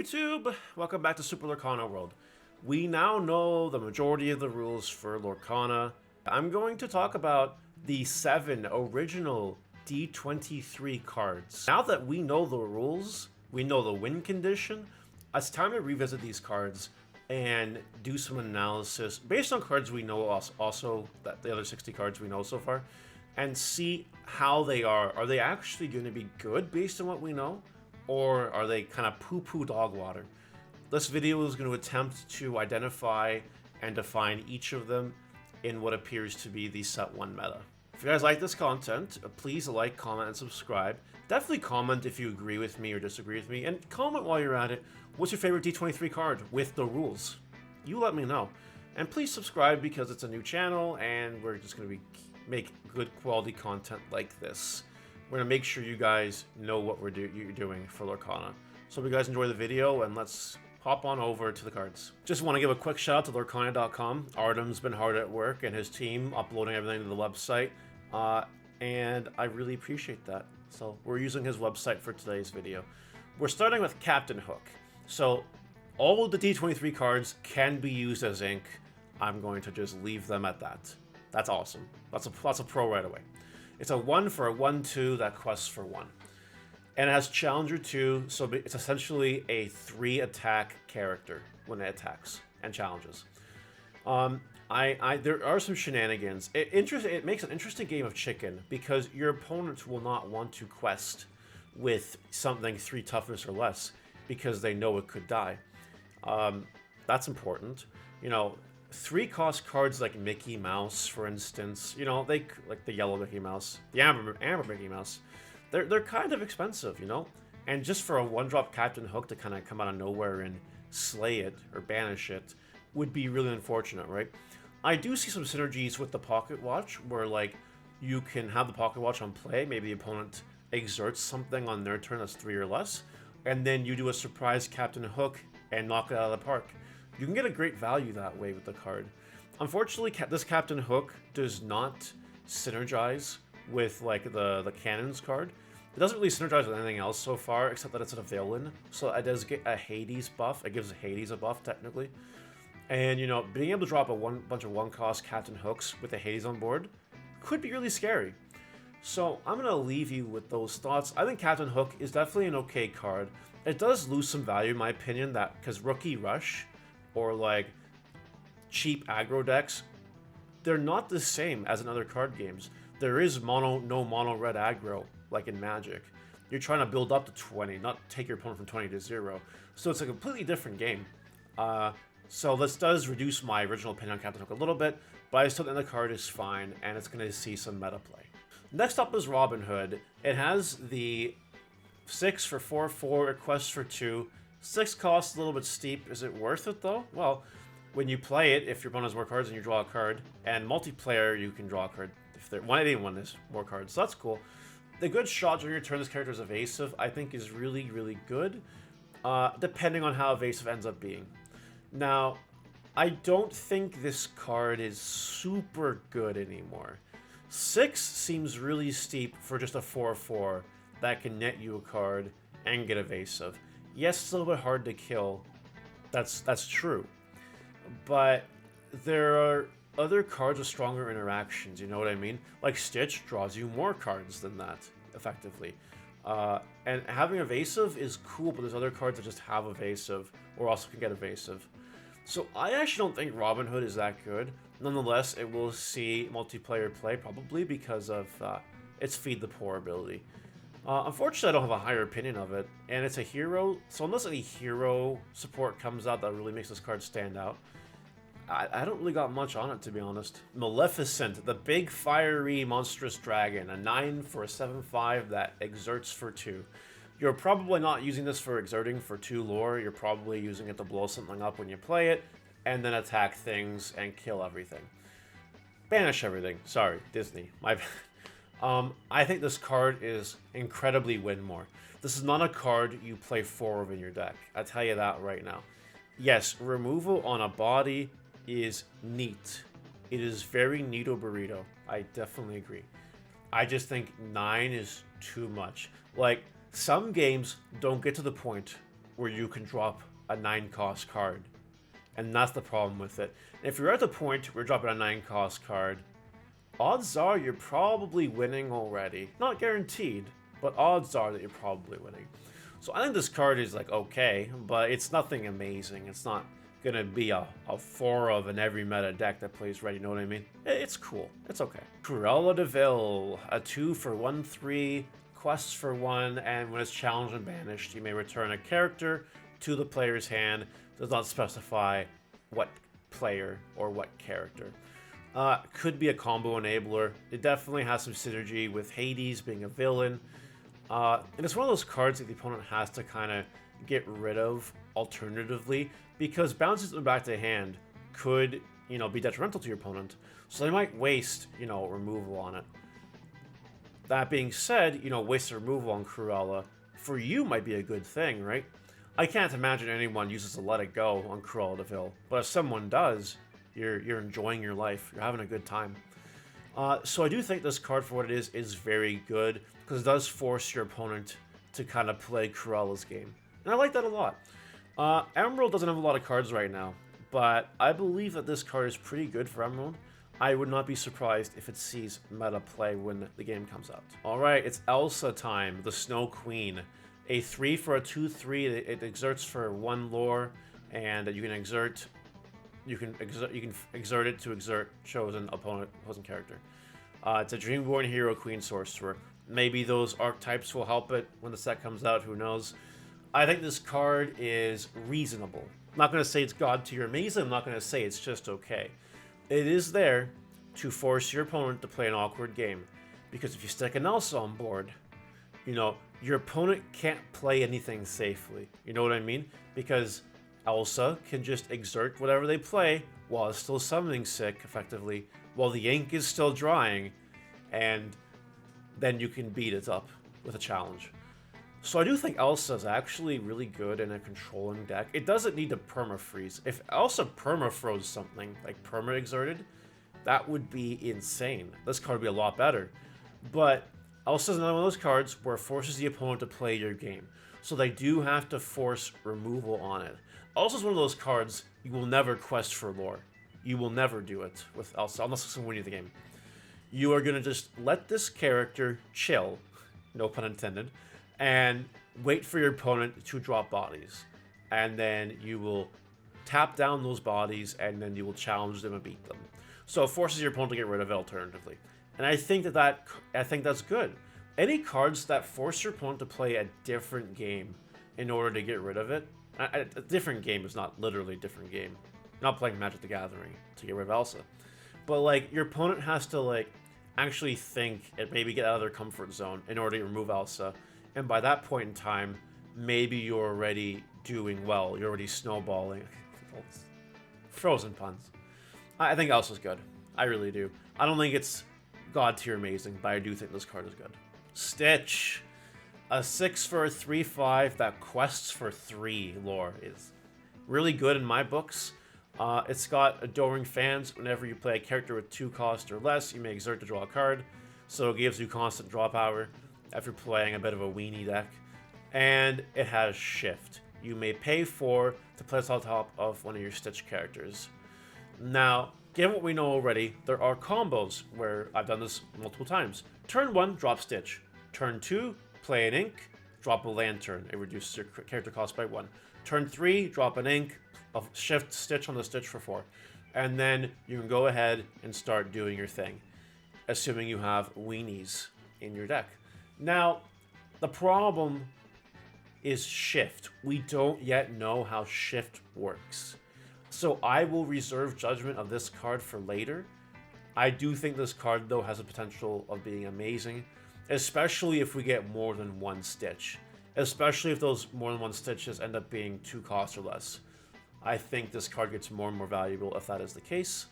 YouTube! Welcome back to Super Lorcana World. We now know the majority of the rules for Lorcana. I'm going to talk about the 7 original D23 cards. Now that we know the rules, we know the win condition, it's time to revisit these cards and do some analysis based on cards we know also that the other 60 cards we know so far, and see how they are. Are they actually going to be good based on what we know? Or are they kind of poo-poo dog water? This video is going to attempt to identify and define each of them in what appears to be the set 1 meta. If you guys like this content, please like, comment, and subscribe. Definitely comment if you agree with me or disagree with me, and comment while you're at it, what's your favorite D23 card with the rules? You let me know. And please subscribe because it's a new channel and we're just going to make good quality content like this. We're going to make sure you guys know what you're doing for Lorcana. So if you guys enjoy the video, and let's hop on over to the cards. Just want to give a quick shout out to Lorcana.com. Artem's been hard at work and his team uploading everything to the website. And I really appreciate that. So we're using his website for today's video. We're starting with Captain Hook. So all of the D23 cards can be used as ink. I'm going to just leave them at that. That's awesome. That's a pro right away. It's a 1 for a 1/2 that quests for 1. And it has Challenger 2, so it's essentially a 3 attack character when it attacks and challenges. There are some shenanigans. It makes an interesting game of chicken because your opponents will not want to quest with something 3 toughness or less because they know it could die. That's important. You know, 3-cost cards like Mickey Mouse, for instance, you know, they like the yellow Mickey Mouse, the amber Mickey Mouse, they're kind of expensive, you know, and just for a 1-drop Captain Hook to kind of come out of nowhere and slay it or banish it would be really unfortunate, right? I do see some synergies with the Pocket Watch where, like, you can have the Pocket Watch on play, maybe the opponent exerts something on their turn that's 3 or less, and then you do a surprise Captain Hook and knock it out of the park. You can get a great value that way with the card. Unfortunately, this Captain Hook does not synergize with, like, the Cannons card. It doesn't really synergize with anything else so far, except that it's a villain. So it does get a Hades buff. It gives Hades a buff, technically. And, you know, being able to drop a bunch of 1-cost Captain Hooks with a Hades on board could be really scary. So I'm going to leave you with those thoughts. I think Captain Hook is definitely an okay card. It does lose some value, in my opinion, because Rookie Rush or like cheap aggro decks, they're not the same as in other card games. There is no mono red aggro like in Magic. You're trying to build up to 20, not take your opponent from 20 to 0. So it's a completely different game. So this does reduce my original opinion on Captain Hook a little bit, but I still think the card is fine and it's going to see some meta play. Next up is Robin Hood. It has the 6 for 4/4, it quests for 2. 6 costs a little bit steep. Is it worth it though? Well, when you play it, if your opponent has more cards and you draw a card, and multiplayer you can draw a card if anyone has more cards, so that's cool. The good shot during your turn this character is evasive, I think is really, really good, depending on how evasive ends up being. Now, I don't think this card is super good anymore. 6 seems really steep for just a 4/4 that can net you a card and get evasive. Yes, it's a little bit hard to kill. That's true. But there are other cards with stronger interactions, you know what I mean? Like Stitch draws you more cards than that, effectively. And having evasive is cool, but there's other cards that just have evasive, or also can get evasive. So I actually don't think Robin Hood is that good. Nonetheless, it will see multiplayer play, probably because of its Feed the Poor ability. Unfortunately, I don't have a higher opinion of it, and it's a hero, so unless any hero support comes out that really makes this card stand out, I don't really got much on it, to be honest. Maleficent, the big fiery monstrous dragon, a 9 for a 7/5 that exerts for 2. You're probably not using this for exerting for 2 lore, you're probably using it to blow something up when you play it, and then attack things and kill everything. Banish everything. Sorry, Disney. My bad. I think this card is incredibly win more. This is not a card you play 4 of in your deck. I tell you that right now. Yes, removal on a body is neat. It is very neato burrito. I definitely agree. I just think 9 is too much. Like, some games don't get to the point where you can drop a 9-cost card. And that's the problem with it. And if you're at the point where you're dropping a 9-cost card, odds are you're probably winning already. Not guaranteed, but odds are that you're probably winning. So I think this card is like okay, but it's nothing amazing. It's not gonna be a 4 of in every meta deck that plays red, you know what I mean? It's cool. It's okay. Cruella de Vil, a 2 for 1/3, quests for 1, and when it's challenged and banished, you may return a character to the player's hand. Does not specify what player or what character. Could be a combo enabler. It definitely has some synergy with Hades being a villain. And it's one of those cards that the opponent has to kind of get rid of alternatively, because bouncing them back to hand could, be detrimental to your opponent. So they might waste, removal on it. That being said, waste removal on Cruella for you might be a good thing, right? I can't imagine anyone uses a Let It Go on Cruella de Vil, but if someone does, you're enjoying your life. You're having a good time. So I do think this card, for what it is very good, because it does force your opponent to kind of play Cruella's game. And I like that a lot. Emerald doesn't have a lot of cards right now, but I believe that this card is pretty good for Emerald. I would not be surprised if it sees meta play when the game comes out. Alright, it's Elsa time, the Snow Queen. A 3 for a 2/3, it exerts for 1 lore, and you can exert it to exert chosen opposing character. It's a Dreamborn Hero Queen Sorcerer. Maybe those archetypes will help it when the set comes out, who knows. I think this card is reasonable. I'm not going to say it's god tier amazing, I'm not going to say it's just okay. It is there to force your opponent to play an awkward game. Because if you stick an Elsa on board, your opponent can't play anything safely. You know what I mean? Because Elsa can just exert whatever they play while it's still summoning sick, effectively, while the ink is still drying, and then you can beat it up with a challenge. So I do think Elsa is actually really good in a controlling deck. It doesn't need to perma-freeze. If Elsa perma-froze something, like perma-exerted, that would be insane. This card would be a lot better. But Elsa's another one of those cards where it forces the opponent to play your game. So they do have to force removal on it. Elsa's one of those cards you will never quest for lore. You will never do it with Elsa, unless it's winning the game. You are going to just let this character chill, no pun intended, and wait for your opponent to drop bodies. And then you will tap down those bodies, and then you will challenge them and beat them. So it forces your opponent to get rid of it alternatively. And I think that's good. Any cards that force your opponent to play a different game in order to get rid of it. A different game is not literally a different game. You're not playing Magic the Gathering to get rid of Elsa. But your opponent has to actually think and maybe get out of their comfort zone in order to remove Elsa. And by that point in time, maybe you're already doing well. You're already snowballing. Frozen puns. I think Elsa's good. I really do. I don't think it's god tier amazing, but I do think this card is good. Stitch. A 6 for a 3/5 that quests for 3 lore is really good in my books. It's got Adoring Fans. Whenever you play a character with 2 cost or less, you may exert to draw a card. So it gives you constant draw power if you're playing a bit of a weenie deck. And it has Shift. You may pay 4 to place on top of one of your Stitch characters. Now, given what we know already, there are combos where I've done this multiple times. Turn 1, drop Stitch. Turn 2, play an ink, drop a Lantern. It reduces your character cost by 1. Turn 3, drop an ink, shift Stitch on the Stitch for 4. And then you can go ahead and start doing your thing, assuming you have weenies in your deck. Now, the problem is Shift. We don't yet know how Shift works. So I will reserve judgment of this card for later. I do think this card, though, has the potential of being amazing, especially if we get more than 1 Stitch. Especially if those more than 1 Stitches end up being 2 costs or less. I think this card gets more and more valuable if that is the case.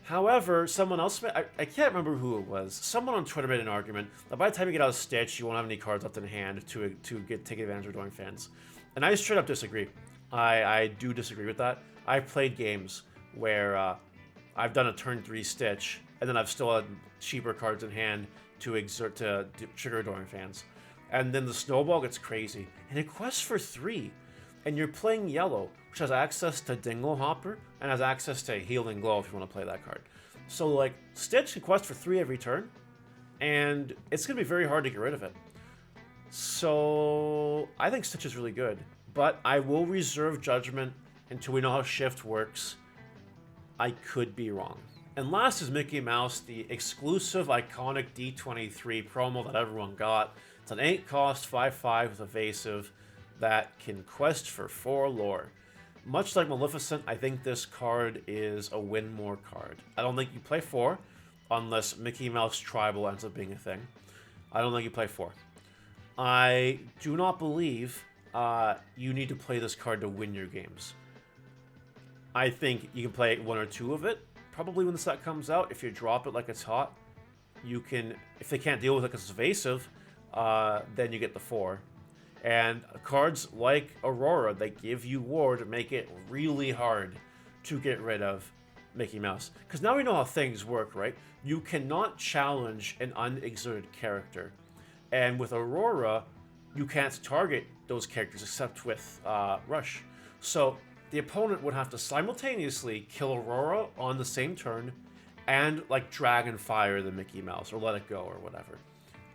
However, someone else, I can't remember who it was, someone on Twitter made an argument that by the time you get out of Stitch, you won't have any cards left in hand to take advantage of Adoring Fans. And I straight up disagree. I do disagree with that. I've played games where I've done a turn 3 Stitch, and then I've still had cheaper cards in hand to exert to trigger Adoring Fans. And then the snowball gets crazy, and it quests for 3. And you're playing yellow, which has access to Dingle Hopper and has access to Healing Glow if you want to play that card. So, like, Stitch can quest for 3 every turn, and it's going to be very hard to get rid of it. So, I think Stitch is really good, but I will reserve judgment until we know how Shift works. I could be wrong. And last is Mickey Mouse, the exclusive iconic D23 promo that everyone got. It's an 8-cost 5/5 with evasive that can quest for 4 lore. Much like Maleficent, I think this card is a win more card. I don't think you play 4 unless Mickey Mouse Tribal ends up being a thing. I don't think you play 4. I do not believe you need to play this card to win your games. I think you can play 1 or 2 of it. Probably when the set comes out, if you drop it like it's hot, you can, if they can't deal with it because it's evasive, then you get the 4. And cards like Aurora that give you Ward make it really hard to get rid of Mickey Mouse. Because now we know how things work, right? You cannot challenge an unexerted character. And with Aurora, you can't target those characters except with Rush. So the opponent would have to simultaneously kill Aurora on the same turn and like Dragon Fire the Mickey Mouse or let it go or whatever.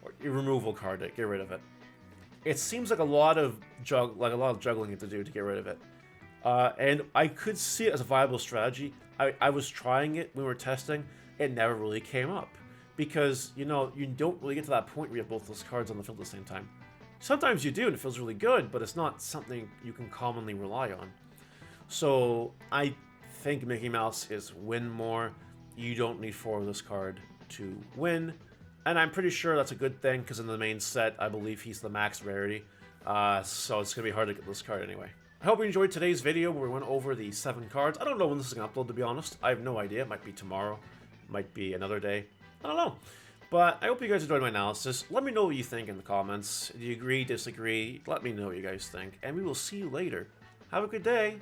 Or your removal card to get rid of it. It seems like a lot of juggling to do to get rid of it. And I could see it as a viable strategy. I was trying it when we were testing. It never really came up. Because, you know, you don't really get to that point where you have both those cards on the field at the same time. Sometimes you do and it feels really good, but it's not something you can commonly rely on. So I think Mickey Mouse is win more. You don't need 4 of this card to win. And I'm pretty sure that's a good thing, because in the main set, I believe he's the max rarity. So it's going to be hard to get this card anyway. I hope you enjoyed today's video where we went over the 7 cards. I don't know when this is going to upload, to be honest. I have no idea. It might be tomorrow. It might be another day. I don't know. But I hope you guys enjoyed my analysis. Let me know what you think in the comments. Do you agree, disagree? Let me know what you guys think. And we will see you later. Have a good day.